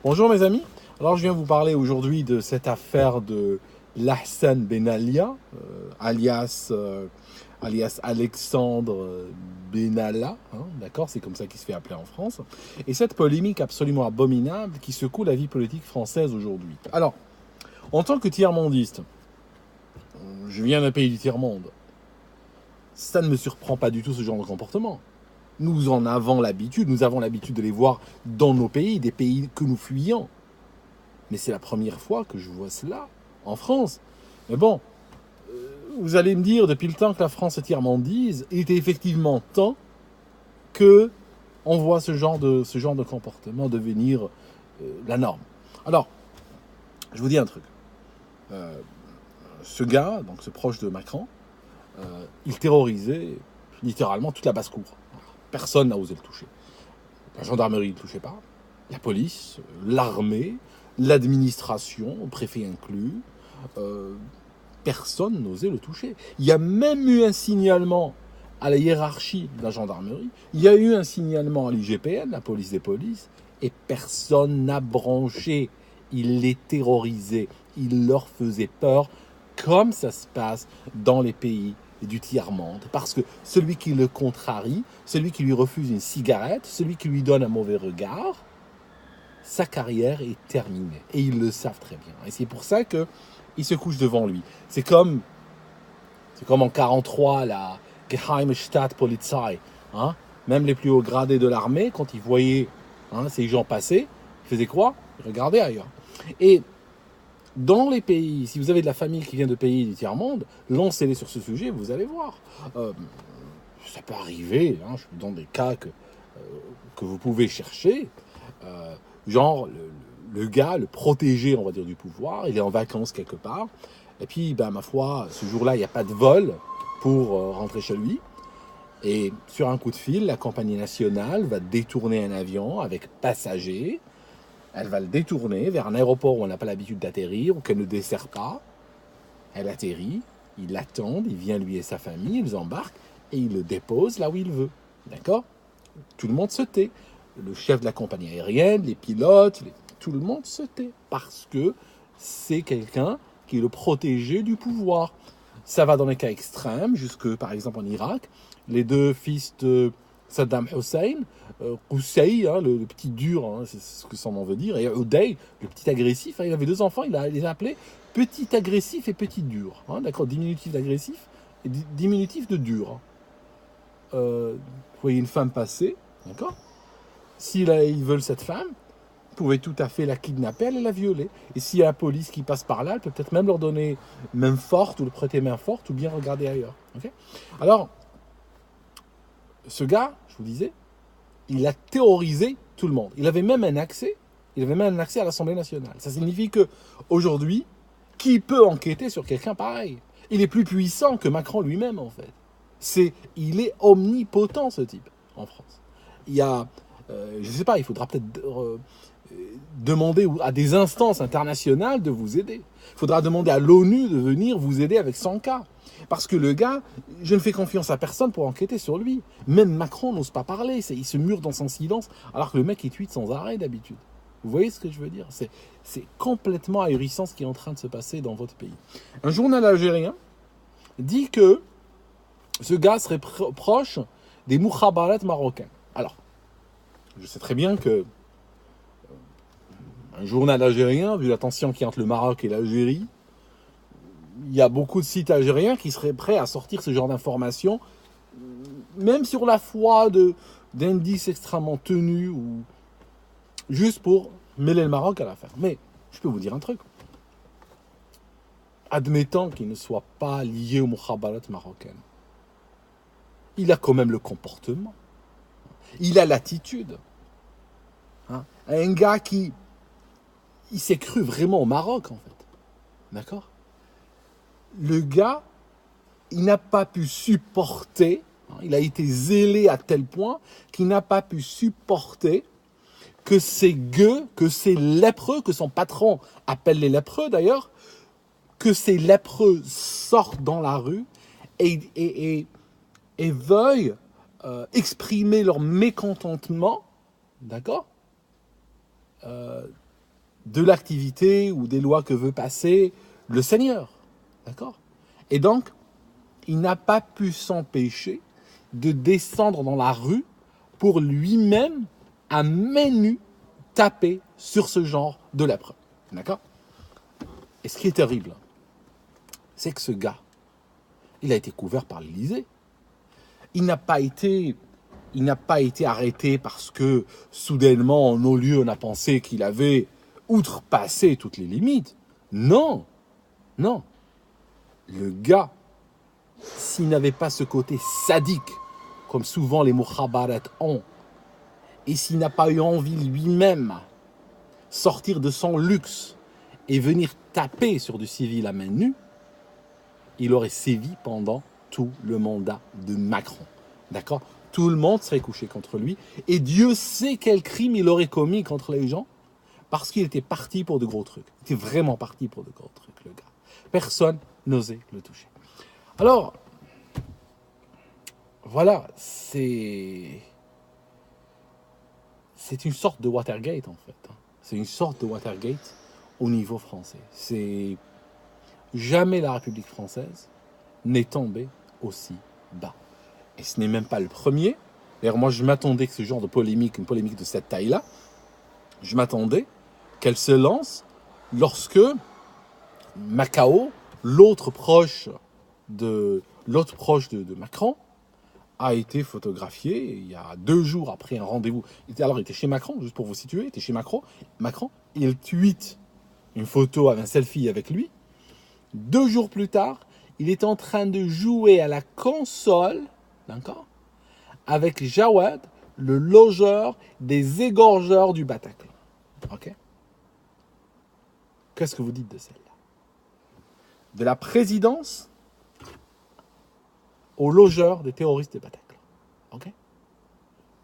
Bonjour mes amis, alors je viens vous parler aujourd'hui de cette affaire de Lahsan Benalia, alias Alexandre Benalla, hein, d'accord, c'est comme ça qu'il se fait appeler en France, et cette polémique absolument abominable qui secoue la vie politique française aujourd'hui. Alors, en tant que tiers-mondiste, je viens d'un pays du tiers-monde, ça ne me surprend pas du tout ce genre de comportement. Nous avons l'habitude de les voir dans nos pays, des pays que nous fuyons. Mais c'est la première fois que je vois cela en France. Mais bon, vous allez me dire, depuis le temps que la France est tiers-mondise, il était effectivement temps que on voit ce genre de comportement devenir la norme. Alors, je vous dis un truc. Euh, Ce gars, donc ce proche de Macron, il terrorisait littéralement toute la basse-cour. Personne n'a osé le toucher. La gendarmerie ne le touchait pas. La police, l'armée, l'administration, le préfet inclus, euh, personne n'osait le toucher. Il y a même eu un signalement à la hiérarchie de la gendarmerie, il y a eu un signalement à l'IGPN, la police des polices, et personne n'a branché. Il les terrorisait, il leur faisait peur, comme ça se passe dans les pays du tiers-monde. Parce que celui qui le contrarie, celui qui lui refuse une cigarette, celui qui lui donne un mauvais regard, sa carrière est terminée. Et ils le savent très bien. Et c'est pour ça qu'ils se couchent devant lui. C'est comme en 1943, la Geheime Staatspolizei. Hein. Même les plus hauts gradés de l'armée, quand ils voyaient ces gens passer, ils faisaient quoi? Ils regardaient ailleurs. Et dans les pays, si vous avez de la famille qui vient de pays du tiers-monde, lancez-les sur ce sujet, vous allez voir. Euh, Ça peut arriver, je vous donne des cas que vous pouvez chercher. Genre, le gars, le protégé, on va dire, du pouvoir, il est en vacances quelque part. Et puis, ma foi, ce jour-là, il n'y a pas de vol pour rentrer chez lui. Et sur un coup de fil, la compagnie nationale va détourner un avion avec passagers. Elle va le détourner vers un aéroport où on n'a pas l'habitude d'atterrir ou qu'elle ne dessert pas. Elle atterrit, il l'attend, il vient lui et sa famille, ils embarquent et il le dépose là où il veut. D'accord? Tout le monde se tait. Le chef de la compagnie aérienne, les pilotes, tout le monde se tait parce que c'est quelqu'un qui est le protégé du pouvoir. Ça va dans les cas extrêmes, jusque par exemple en Irak, les deux fils de Saddam Hussein, Qusay, le petit dur, c'est ce que son nom veut dire, et Uday, le petit agressif, il avait deux enfants, il les a appelés petit agressif et petit dur. D'accord, diminutif d'agressif et diminutif de dur. Vous voyez une femme passer, d'accord? Si ils veulent cette femme, vous pouvez tout à fait la kidnapper, elle et la violer. Et s'il y a la police qui passe par là, elle peut peut-être même leur donner main forte ou le prêter main forte ou bien regarder ailleurs. Okay. Alors, ce gars, je vous disais, il a terrorisé tout le monde. Il avait même un accès à l'Assemblée nationale. Ça signifie que aujourd'hui, qui peut enquêter sur quelqu'un pareil? Il est plus puissant que Macron lui-même, en fait. Il est omnipotent, ce type, en France. Il y a, je ne sais pas, il faudra peut-être demander à des instances internationales de vous aider. Il faudra demander à l'ONU de venir vous aider avec 100 cas. Parce que le gars, je ne fais confiance à personne pour enquêter sur lui. Même Macron n'ose pas parler, il se mure dans son silence, alors que le mec il tweet sans arrêt d'habitude. Vous voyez ce que je veux dire? C'est complètement ahurissant ce qui est en train de se passer dans votre pays. Un journal algérien dit que ce gars serait proche des mukhabarat marocains. Alors, je sais très bien que un journal algérien, vu la tension qu'il y a entre le Maroc et l'Algérie, il y a beaucoup de sites algériens qui seraient prêts à sortir ce genre d'informations, même sur la foi d'indices extrêmement tenus, ou juste pour mêler le Maroc à l'affaire. Mais je peux vous dire un truc. Admettant qu'il ne soit pas lié au mukhabarat marocain, il a quand même le comportement. Il a l'attitude. Un gars il s'est cru vraiment au Maroc, en fait. D'accord? Le gars, il n'a pas pu supporter, il a été zélé à tel point qu'il n'a pas pu supporter que ces gueux, que ces lépreux, que son patron appelle les lépreux d'ailleurs, que ces lépreux sortent dans la rue et veuillent exprimer leur mécontentement, d'accord, de l'activité ou des lois que veut passer le Seigneur. D'accord? Et donc, il n'a pas pu s'empêcher de descendre dans la rue pour lui-même, à main nue, taper sur ce genre de lépreux. D'accord? Et ce qui est terrible, c'est que ce gars, il a été couvert par l'Élysée. Il n'a pas été arrêté parce que soudainement, en nos lieux, on a pensé qu'il avait outrepassé toutes les limites. Non, non. Le gars, s'il n'avait pas ce côté sadique, comme souvent les mukhabarat ont, et s'il n'a pas eu envie lui-même sortir de son luxe et venir taper sur du civil à main nue, il aurait sévi pendant tout le mandat de Macron. D'accord? Tout le monde serait couché contre lui. Et Dieu sait quel crime il aurait commis contre les gens parce qu'il était parti pour de gros trucs. Il était vraiment parti pour de gros trucs, le gars. Personne n'osait le toucher. Alors, voilà, c'est une sorte de Watergate, en fait. C'est une sorte de Watergate au niveau français. C'est jamais la République française n'est tombée aussi bas. Et ce n'est même pas le premier. D'ailleurs, moi, je m'attendais que ce genre de polémique, une polémique de cette taille-là, je m'attendais qu'elle se lance lorsque Macao, l'autre proche de Macron, a été photographié il y a 2 jours après un rendez-vous. Il était chez Macron, juste pour vous situer, il était chez Macron, il tweet une photo avec un selfie avec lui. 2 jours plus tard, il est en train de jouer à la console, d'accord, avec Jawad, le logeur des égorgeurs du Bataclan. Ok? Qu'est-ce que vous dites de celle-là? De la présidence au logeur des terroristes du Bataclan. Ok?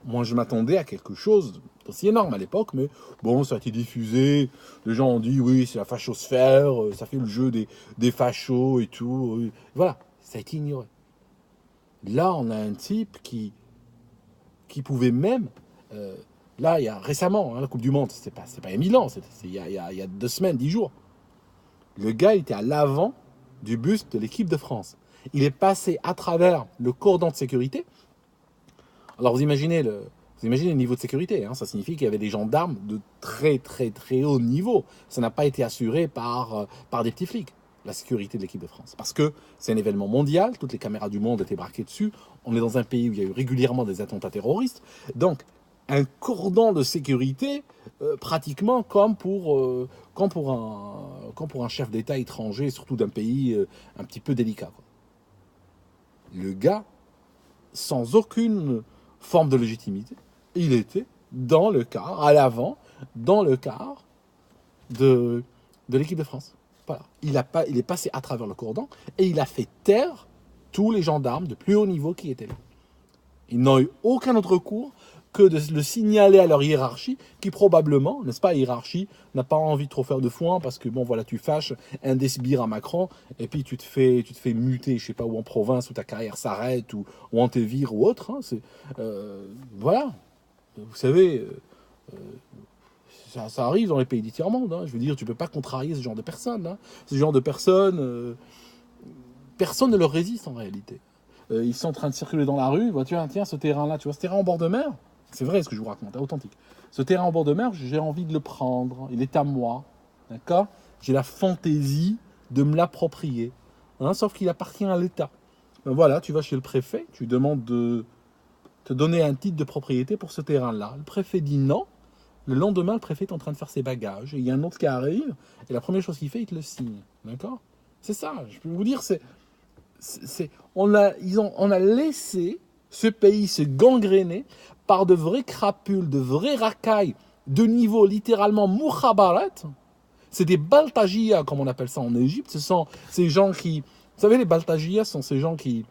Moi, je m'attendais à quelque chose d'aussi énorme à l'époque, mais bon, ça a été diffusé. Les gens ont dit, oui, c'est la fachosphère, ça fait le jeu des fachos et tout. Voilà, ça a été ignoré. Là, on a un type qui pouvait même... là, il y a récemment, la Coupe du Monde, c'est pas il y a 1000 ans, c'est il y a 2 semaines, 10 jours. Le gars, il était à l'avant du bus de l'équipe de France. Il est passé à travers le cordon de sécurité. Alors, vous imaginez le niveau de sécurité. Ça signifie qu'il y avait des gendarmes de très, très, très haut niveau. Ça n'a pas été assuré par des petits flics, la sécurité de l'équipe de France. Parce que c'est un événement mondial. Toutes les caméras du monde étaient braquées dessus. On est dans un pays où il y a eu régulièrement des attentats terroristes. Donc, un cordon de sécurité pratiquement comme pour un chef d'État étranger, surtout d'un pays un petit peu délicat, quoi. Le gars, sans aucune forme de légitimité, il était dans le quart, à l'avant, dans le quart de l'équipe de France. Voilà. Il est passé à travers le cordon et il a fait taire tous les gendarmes de plus haut niveau qui étaient là. Ils n'ont eu aucun autre recours que de le signaler à leur hiérarchie, qui probablement, n'est-ce pas, hiérarchie, n'a pas envie de trop faire de foin, parce que, bon, voilà, tu fâches un des sbires à Macron, et puis tu te fais muter, je sais pas, ou en province, où ta carrière s'arrête, ou on te vire, ou autre. Voilà. Vous savez, ça arrive dans les pays du tiers-monde. Je veux dire, tu peux pas contrarier ce genre de personnes. Ce genre de personnes, personne ne leur résiste, en réalité. Ils sont en train de circuler dans la rue, tiens, ce terrain-là, tu vois, ce terrain en bord de mer, c'est vrai ce que je vous raconte, authentique. Ce terrain en bord de mer, j'ai envie de le prendre, il est à moi, d'accord? J'ai la fantaisie de me l'approprier, sauf qu'il appartient à l'État. Voilà, tu vas chez le préfet, tu demandes de te donner un titre de propriété pour ce terrain-là. Le préfet dit non, le lendemain, le préfet est en train de faire ses bagages, et il y a un autre qui arrive, et la première chose qu'il fait, il te le signe, d'accord? C'est ça, je peux vous dire, on a laissé ce pays se gangréner par de vraies crapules, de vraies racailles, de niveau littéralement mukhabarat. C'est des baltagias, comme on appelle ça en Égypte. Ce sont ces gens qui... Vous savez, les baltagias sont ces gens qui...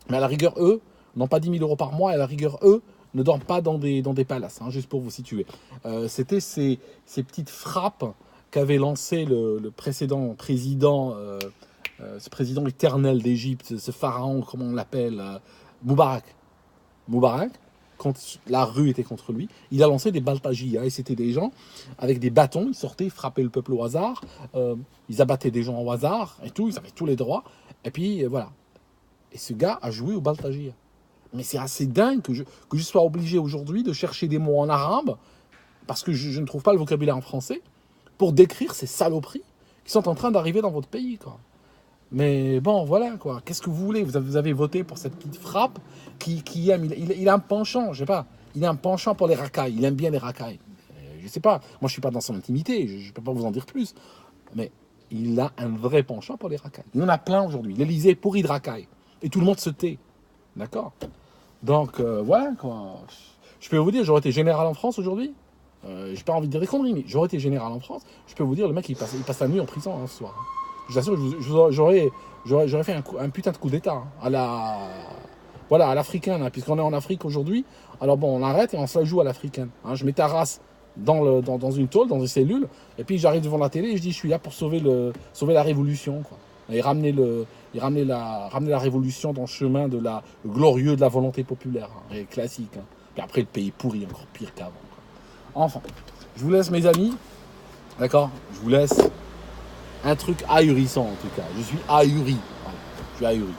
Mais à la rigueur, eux, n'ont pas 10 000 euros par mois. Et à la rigueur, eux, ne dorment pas dans des palaces, juste pour vous situer. C'était ces petites frappes qu'avait lancé le précédent président... ce président éternel d'Égypte, ce pharaon, comme on l'appelle, Moubarak. Moubarak, quand la rue était contre lui, il a lancé des baltagias. Et c'était des gens avec des bâtons, ils sortaient, ils frappaient le peuple au hasard, ils abattaient des gens au hasard et tout, ils avaient tous les droits. Et puis voilà. Et ce gars a joué au baltagia. Mais c'est assez dingue que je sois obligé aujourd'hui de chercher des mots en arabe, parce que je ne trouve pas le vocabulaire en français, pour décrire ces saloperies qui sont en train d'arriver dans votre pays, quoi. Mais bon, voilà, quoi. Qu'est-ce que vous voulez? Vous avez voté pour cette petite frappe qui aime. Il a un penchant, je sais pas. Il a un penchant pour les racailles. Il aime bien les racailles. Je sais pas. Moi, je suis pas dans son intimité. Je ne peux pas vous en dire plus. Mais il a un vrai penchant pour les racailles. Il y en a plein aujourd'hui. L'Élysée est pourri de racailles. Et tout le monde se tait. D'accord? Donc, voilà, quoi. Je peux vous dire, j'aurais été général en France aujourd'hui. J'ai pas envie de dire des conneries, mais j'aurais été général en France. Je peux vous dire, le mec, il passe la nuit en prison ce soir. Je vous assure, j'aurais fait un putain de coup d'état à l'africaine, puisqu'on est en Afrique aujourd'hui. Alors bon, on arrête et on se la joue à l'africaine. Je mets ta race dans une tôle, dans une cellule, et puis j'arrive devant la télé et je dis je suis là pour sauver la révolution, quoi. Et ramener la révolution dans le chemin glorieux de la volonté populaire, et classique. Et après le pays pourri, encore pire qu'avant. Enfin, je vous laisse mes amis, d'accord? Je vous laisse un truc ahurissant en tout cas. Je suis ahuri. Voilà, je suis ahuri.